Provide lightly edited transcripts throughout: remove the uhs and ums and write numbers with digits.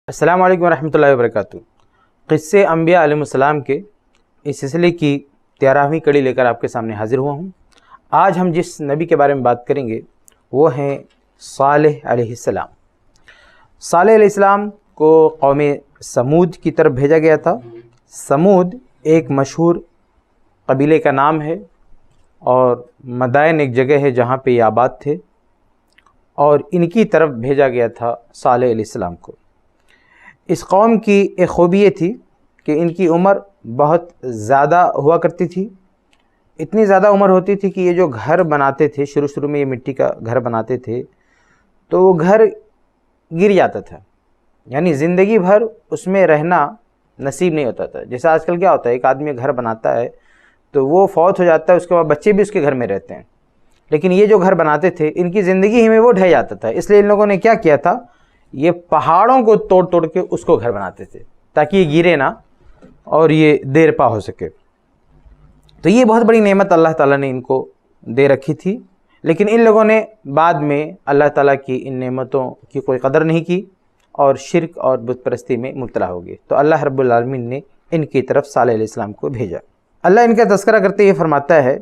السلام علیکم ورحمۃ اللہ وبرکاتہ۔ قصے انبیاء علیہ السلام کے اس سلسلے کی 13ویں کڑی لے کر آپ کے سامنے حاضر ہوا ہوں۔ آج ہم جس نبی کے بارے میں بات کریں گے وہ ہیں صالح علیہ السلام۔ صالح علیہ السلام کو قوم سمود کی طرف بھیجا گیا تھا۔ سمود ایک مشہور قبیلے کا نام ہے اور مدائن ایک جگہ ہے جہاں پہ یہ آباد تھے، اور ان کی طرف بھیجا گیا تھا صالح علیہ السلام کو۔ اس قوم کی ایک خوبی یہ تھی کہ ان کی عمر بہت زیادہ ہوا کرتی تھی۔ اتنی زیادہ عمر ہوتی تھی کہ یہ جو گھر بناتے تھے، شروع میں یہ مٹی کا گھر بناتے تھے تو وہ گھر گر جاتا تھا، یعنی زندگی بھر اس میں رہنا نصیب نہیں ہوتا تھا۔ جیسے آج کل کیا ہوتا ہے، ایک آدمی گھر بناتا ہے تو وہ فوت ہو جاتا ہے، اس کے بعد بچے بھی اس کے گھر میں رہتے ہیں، لیکن یہ جو گھر بناتے تھے ان کی زندگی ہی میں وہ ڈھہ جاتا تھا۔ اس لیے ان لوگوں نے کیا کیا تھا، یہ پہاڑوں کو توڑ کے اس کو گھر بناتے تھے تاکہ یہ گرے نہ اور یہ دیر پا ہو سکے۔ تو یہ بہت بڑی نعمت اللہ تعالیٰ نے ان کو دے رکھی تھی، لیکن ان لوگوں نے بعد میں اللہ تعالیٰ کی ان نعمتوں کی کوئی قدر نہیں کی اور شرک اور بت پرستی میں مبتلا ہو گئے۔ تو اللہ رب العالمین نے ان کی طرف صالح علیہ السلام کو بھیجا۔ اللہ ان کا تذکرہ کرتے ہوئے فرماتا ہے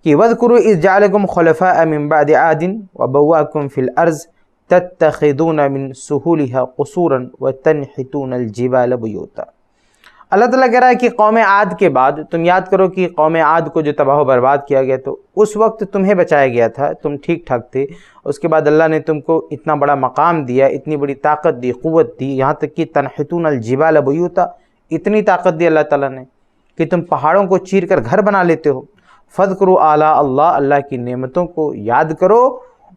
کہ وَاذْكُرُوا إِذْ جَعَلَكُمْ خُلَفَاءَ مِنْ بَعْدِ عَادٍ وَبَوَّأَكُمْ فِي الْأَرْضِ تَتَّخِذُونَ مِنْ سُهُولِهَا قُصُورًا وَتَنْحِتُونَ الْجِبَالَ بُيُوتًا۔ اللہ تعالیٰ کہہ رہا ہے کہ قوم عاد کے بعد تم یاد کرو کہ قوم عاد کو جو تباہ و برباد کیا گیا تو اس وقت تمہیں بچایا گیا تھا، تم ٹھیک ٹھاک تھے۔ اس کے بعد اللہ نے تم کو اتنا بڑا مقام دیا، اتنی بڑی طاقت دی، قوت دی، یہاں تک کہ تنحتون الجبال بیوتا، اتنی طاقت دی اللہ تعالیٰ نے کہ تم پہاڑوں کو چیر کر گھر بنا لیتے ہو۔ فاذکروا آلاء اللہ، اللہ کی نعمتوں کو یاد کرو۔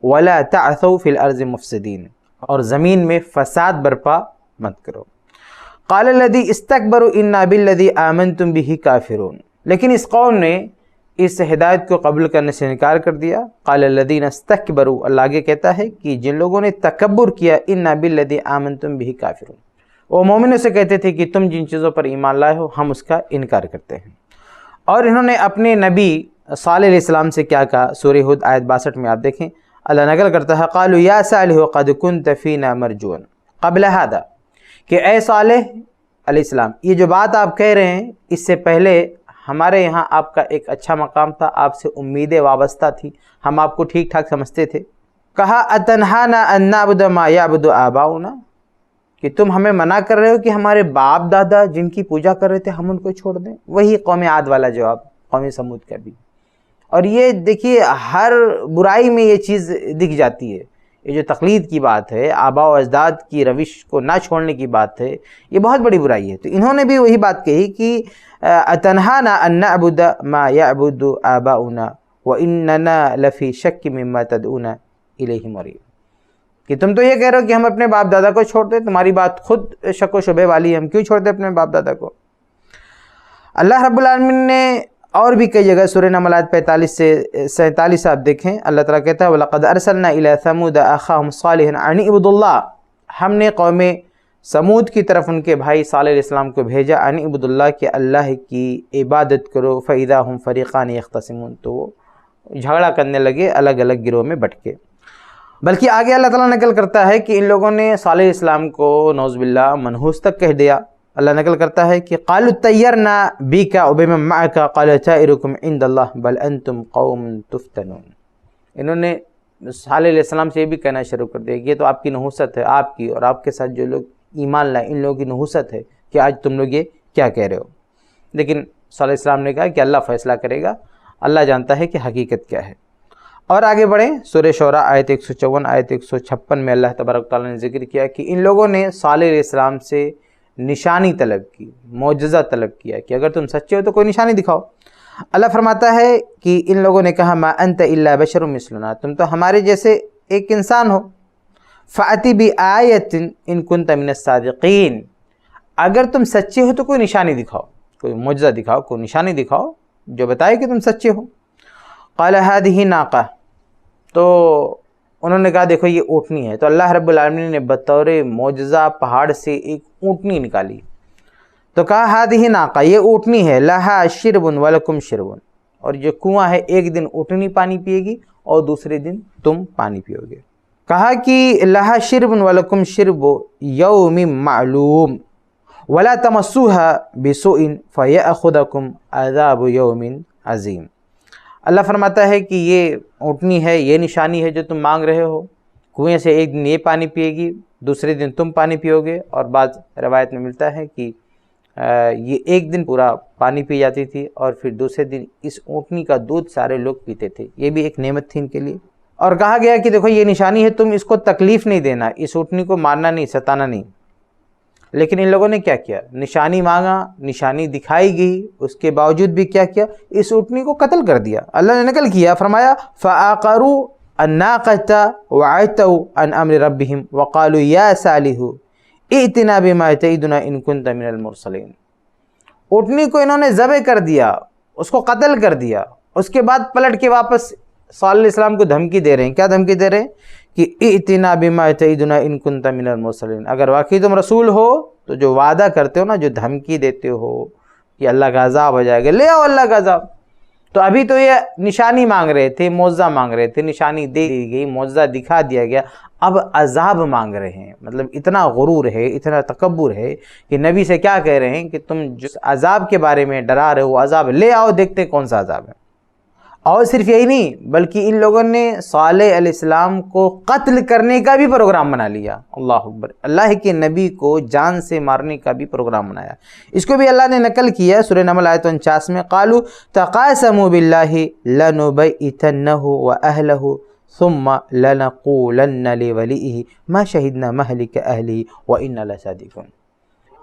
ولا تعثوا فی الارض مفسدین، اور زمین میں فساد برپا مت کرو۔ قال الذی استکبروا انا بالذی آمنتم بہ کافرون، لیکن اس قوم نے اس ہدایت کو قبول کرنے سے انکار کر دیا۔ قال الذین استکبروا، اللہ آگے کہتا ہے کہ جن لوگوں نے تکبر کیا، انا بالذی آمنتم بہ کافرون، وہ مومنوں سے کہتے تھے کہ تم جن چیزوں پر ایمان لائے ہو ہم اس کا انکار کرتے ہیں۔ اور انہوں نے اپنے نبی صالح علیہ السلام سے کیا کہا، سورہ ہود آیت 62 میں آپ دیکھیں، اللہ نقل کرتا ہے قالوا یا صالح قد كنت فینا مرجوا قبل هذا، کہ اے صالح علیہ السلام یہ جو بات آپ کہہ رہے ہیں اس سے پہلے ہمارے یہاں آپ کا ایک اچھا مقام تھا، آپ سے امیدیں وابستہ تھی، ہم آپ کو ٹھیک ٹھاک سمجھتے تھے۔ کہا اتنہانا ان نعبد ما یعبد آباؤنا، کہ تم ہمیں منع کر رہے ہو کہ ہمارے باپ دادا جن کی پوجا کر رہے تھے ہم ان کو چھوڑ دیں۔ وہی قوم عاد والا جواب قوم سمود کا بھی۔ اور یہ دیکھیے ہر برائی میں یہ چیز دکھ جاتی ہے، یہ جو تقلید کی بات ہے، آباء و اجداد کی روش کو نہ چھوڑنے کی بات ہے، یہ بہت بڑی برائی ہے۔ تو انہوں نے بھی وہی بات کہی کہ اتنہانا ان نعبد ما یعبد آباؤنا واننا لفی شک مما تدعونا الیہ مریب، کہ تم تو یہ کہہ رہے ہو کہ ہم اپنے باپ دادا کو چھوڑ دیں، تمہاری بات خود شک و شبہ والی ہے، ہم کیوں چھوڑ دیں اپنے باپ دادا کو۔ اللہ رب العالمین نے اور بھی کئی جگہ سورہ نمل آیت 45 سے 47 آپ دیکھیں، اللہ تعالیٰ کہتا ہے وَلَقَدْ أَرْسَلْنَا إِلَىٰ ثَمُودَ أَخَاهُمْ صَالِحًا أَنِ اعْبُدُوا اللَّهَ، ہم نے قوم سمود کی طرف ان کے بھائی صالح علیہ السلام کو بھیجا، أَنِ اعْبُدُوا اللَّهَ، کہ اللہ کی عبادت کرو۔ فَإِذَا هُمْ فَرِيقَانِ يَخْتَصِمُونَ، تو وہ جھگڑا کرنے لگے، الگ الگ گروہ میں بٹ کے۔ بلکہ آگے اللہ تعالیٰ نقل کرتا ہے کہ ان لوگوں نے صالح علیہ السلام کو نعوذ باللہ منحوس تک کہہ دیا۔ اللہ نقل کرتا ہے کہ قالوا اطیرنا بک وبمن معک قال طائرکم عند اللہ بل انتم قوم تفتنون، انہوں نے صالح علیہ السلام سے یہ بھی کہنا شروع کر دیا کہ یہ تو آپ کی نحوست ہے، آپ کی اور آپ کے ساتھ جو لوگ ایمان لائے ان لوگوں کی نحوست ہے کہ آج تم لوگ یہ کیا کہہ رہے ہو۔ لیکن صالح علیہ السلام نے کہا کہ اللہ فیصلہ کرے گا، اللہ جانتا ہے کہ حقیقت کیا ہے۔ اور آگے بڑھیں، سورہ شعراء آیت 154 آیت 156 میں اللہ تبارک تعالیٰ نے ذکر کیا کہ ان لوگوں نے صالح علیہ السلام سے نشانی طلب کی، معجزہ طلب کیا کہ اگر تم سچے ہو تو کوئی نشانی دکھاؤ۔ اللہ فرماتا ہے کہ ان لوگوں نے کہا ما انت الا بشر مثلنا، تم تو ہمارے جیسے ایک انسان ہو۔ فأتی بآیۃ ان کنت من الصادقین، اگر تم سچے ہو تو کوئی نشانی دکھاؤ، کوئی معجزہ دکھاؤ، کوئی نشانی دکھاؤ جو بتائے کہ تم سچے ہو۔ قال هذه ناقہ، تو انہوں نے کہا دیکھو یہ اونٹنی ہے۔ تو اللہ رب العالمین نے بطور معجزہ پہاڑ سے ایک اونٹنی نکالی، تو کہا ہذہ ناقہ، یہ اونٹنی ہے، لہا شرب ولکم شرب، اور جو کنواں ہے ایک دن اونٹنی پانی پیے گی اور دوسرے دن تم پانی پیو گے۔ کہا کہ لہا شرب ولکم شرب یوم معلوم ولا تمسوها بسوء فیأخذکم عذاب یوم عظیم۔ اللہ فرماتا ہے کہ یہ اونٹنی ہے، یہ نشانی ہے جو تم مانگ رہے ہو، کنویں سے ایک دن یہ پانی پیے گی، دوسرے دن تم پانی پیو گے، اور بعض روایت میں ملتا ہے کہ یہ ایک دن پورا پانی پی جاتی تھی اور پھر دوسرے دن اس اونٹنی کا دودھ سارے لوگ پیتے تھے، یہ بھی ایک نعمت تھی ان کے لیے۔ اور کہا گیا کہ دیکھو یہ نشانی ہے، تم اس کو تکلیف نہیں دینا، اس اونٹنی کو مارنا نہیں، ستانا نہیں۔ لیکن ان لوگوں نے کیا کیا؟ نشانی مانگا، نشانی دکھائی گئی، اس کے باوجود بھی کیا کیا؟ اس اونٹنی کو قتل کر دیا۔ اللہ نے نقل کیا، فرمایا فَعَقَرُوا النَّاقَةَ وَعَتَوْا عَنْ أَمْرِ رَبِّهِمْ وَقَالُوا يَا صَالِحُ ائْتِنَا بِمَا تَعِدُنَا إِن كُنتَ مِنَ الْمُرْسَلِينَ۔ اونٹنی کو انہوں نے ذبح کر دیا، اس کو قتل کر دیا، اس کے بعد پلٹ کے واپس صالح علیہ السلام کو دھمکی دے رہے ہیں۔ کیا دھمکی دے رہے ہیں؟ کہ ائتنا بما تعیدنا ان کنت من المرسلین، اگر واقعی تم رسول ہو تو جو وعدہ کرتے ہو نا، جو دھمکی دیتے ہو کہ اللہ کا عذاب ہو جائے گا، لے آؤ اللہ کا عذاب۔ تو ابھی تو یہ نشانی مانگ رہے تھے، معجزہ مانگ رہے تھے، نشانی دے دی گئی، معجزہ دکھا دیا گیا، اب عذاب مانگ رہے ہیں۔ مطلب اتنا غرور ہے، اتنا تکبر ہے کہ نبی سے کیا کہہ رہے ہیں کہ تم جس عذاب کے بارے میں ڈرا رہے ہو، عذاب لے آؤ، دیکھتے کون سا عذاب ہے۔ اور صرف یہی نہیں بلکہ ان لوگوں نے صالح علیہ السلام کو قتل کرنے کا بھی پروگرام بنا لیا۔ اللہ اکبر، اللہ کے نبی کو جان سے مارنے کا بھی پروگرام بنایا۔ اس کو بھی اللہ نے نقل کیا سورہ نمل آیت 49 میں، قالوا تقاسموا باللہ لنبیتنہ واہلہ ثم لنقولن لولیہ ما شہدنا مہلک اہلہ وانا لصادقون۔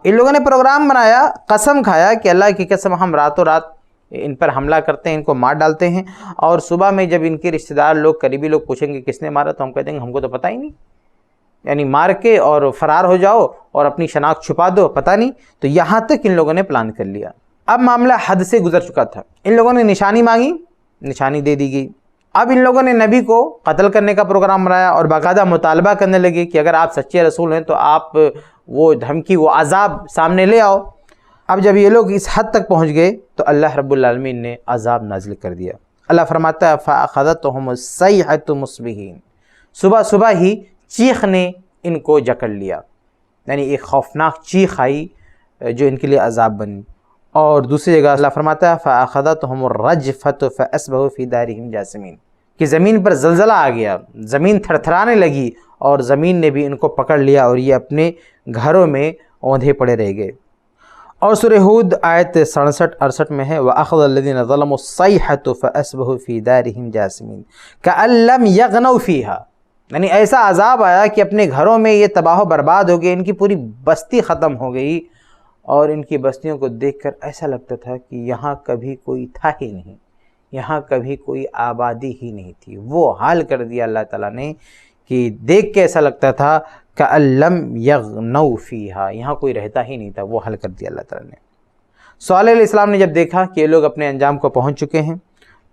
ان لوگوں نے پروگرام بنایا، قسم کھایا کہ اللہ کی قسم ہم راتوں رات ان پر حملہ کرتے ہیں، ان کو مار ڈالتے ہیں، اور صبح میں جب ان کے رشتہ دار لوگ، قریبی لوگ پوچھیں گے کس نے مارا تو ہم کہتے ہیں ہم کو تو پتہ ہی نہیں، یعنی مار کے اور فرار ہو جاؤ اور اپنی شناخت چھپا دو، پتہ نہیں۔ تو یہاں تک ان لوگوں نے پلان کر لیا۔ اب معاملہ حد سے گزر چکا تھا، ان لوگوں نے نشانی مانگی، نشانی دے دی گئی۔ اب ان لوگوں نے نبی کو قتل کرنے کا پروگرام بنایا اور باقاعدہ مطالبہ کرنے لگے کہ اگر آپ سچے رسول ہیں تو آپ وہ دھمکی، وہ عذاب سامنے لے آؤ۔ اب جب یہ لوگ اس حد تک پہنچ گئے تو اللہ رب العالمین نے عذاب نازل کر دیا۔ اللہ فرماتا ہے فَأَخَذَتْهُمُ الصَّيْحَةُ مُصْبِحِينَ، صبح صبح ہی چیخ نے ان کو جکڑ لیا، یعنی ایک خوفناک چیخ آئی جو ان کے لیے عذاب بنی۔ اور دوسری جگہ اللہ فرماتا ہے فَأَخَذَتْهُمُ الرَّجْفَةُ فَأَصْبَحُوا فِي دَارِهِمْ جَاثِمِينَ، کہ زمین پر زلزلہ آ گیا، زمین تھر تھرانے لگی اور زمین نے بھی ان کو پکڑ لیا اور یہ اپنے گھروں میں اوندھے پڑے رہ گئے۔ اور سورہ ہود آیت 67-68 میں ہے وَأَخَذَ الَّذِينَ ظَلَمُوا الصَّيْحَةُ فَأَصْبَحُوا فِي دَارِهِمْ جَاثِمِينَ كَأَن لَّمْ يَغْنَوْا فِيهَا، یعنی ایسا عذاب آیا کہ اپنے گھروں میں یہ تباہ و برباد ہو گئے، ان کی پوری بستی ختم ہو گئی، اور ان کی بستیوں کو دیکھ کر ایسا لگتا تھا کہ یہاں کبھی کوئی تھا ہی نہیں، یہاں کبھی کوئی آبادی ہی نہیں تھی۔ وہ حال کر دیا اللہ تعالیٰ نے کہ دیکھ کے ایسا لگتا تھا کأن لم یغنوا فیہا، یہاں کوئی رہتا ہی نہیں تھا، وہ حل کر دیا اللہ تعالیٰ نے۔ صالح علیہ السلام نے جب دیکھا کہ یہ لوگ اپنے انجام کو پہنچ چکے ہیں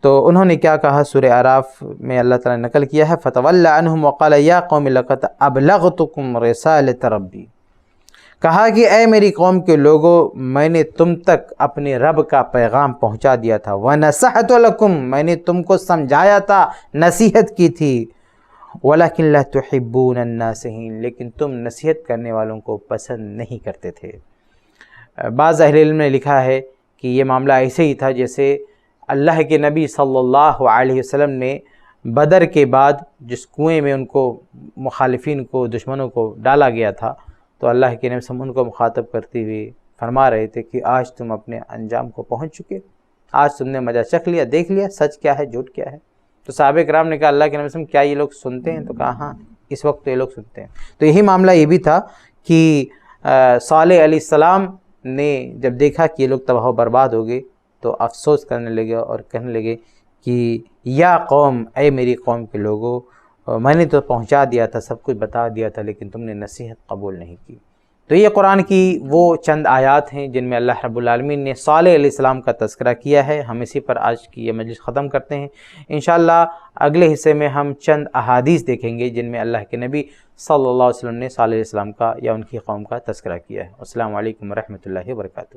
تو انہوں نے کیا کہا؟ سورہ اعراف میں اللہ تعالیٰ نے نقل کیا ہے فَتَوَلَّ عَنْهُمْ وَقَالَ يَا قَوْمِ لَقَدْ أَبْلَغْتُكُمْ رِسَالَةَ رَبِّي، کہا کہ اے میری قوم کے لوگوں، میں نے تم تک اپنے رب کا پیغام پہنچا دیا تھا، وَنَصَحْتُ لَكُمْ، میں نے تم کو سمجھایا تھا، نصیحت کی تھی، وَلَكِنْ لَا تُحِبُّونَ النَّاصِحِينَ، لیکن تم نصیحت کرنے والوں کو پسند نہیں کرتے تھے۔ بعض اہل علم نے لکھا ہے کہ یہ معاملہ ایسے ہی تھا جیسے اللہ کے نبی صلی اللہ علیہ وسلم نے بدر کے بعد جس کنویں میں ان کو مخالفین کو، دشمنوں کو ڈالا گیا تھا، تو اللہ کے نبی صلی اللہ علیہ وسلم ان کو مخاطب کرتے ہوئے فرما رہے تھے کہ آج تم اپنے انجام کو پہنچ چکے، آج تم نے مزہ چکھ لیا، دیکھ لیا سچ کیا ہے، جھوٹ کیا ہے۔ تو صحابہ کرام نے کہا اللہ کے نبی صلی اللہ علیہ وسلم کیا یہ لوگ سنتے ہیں؟ تو کہا ہاں، اس وقت تو یہ لوگ سنتے ہیں۔ تو یہی معاملہ یہ بھی تھا کہ صالح علیہ السلام نے جب دیکھا کہ یہ لوگ تباہ و برباد ہو گئے تو افسوس کرنے لگے اور کہنے لگے کہ یا قوم، اے میری قوم کے لوگوں، میں نے تو پہنچا دیا تھا، سب کچھ بتا دیا تھا، لیکن تم نے نصیحت قبول نہیں کی۔ تو یہ قرآن کی وہ چند آیات ہیں جن میں اللہ رب العالمین نے صالح علیہ السلام کا تذکرہ کیا ہے۔ ہم اسی پر آج کی یہ مجلس ختم کرتے ہیں۔ انشاءاللہ اگلے حصے میں ہم چند احادیث دیکھیں گے جن میں اللہ کے نبی صلی اللہ علیہ وسلم نے صالح علیہ السلام کا یا ان کی قوم کا تذکرہ کیا ہے۔ السلام علیکم ورحمۃ اللہ وبرکاتہ۔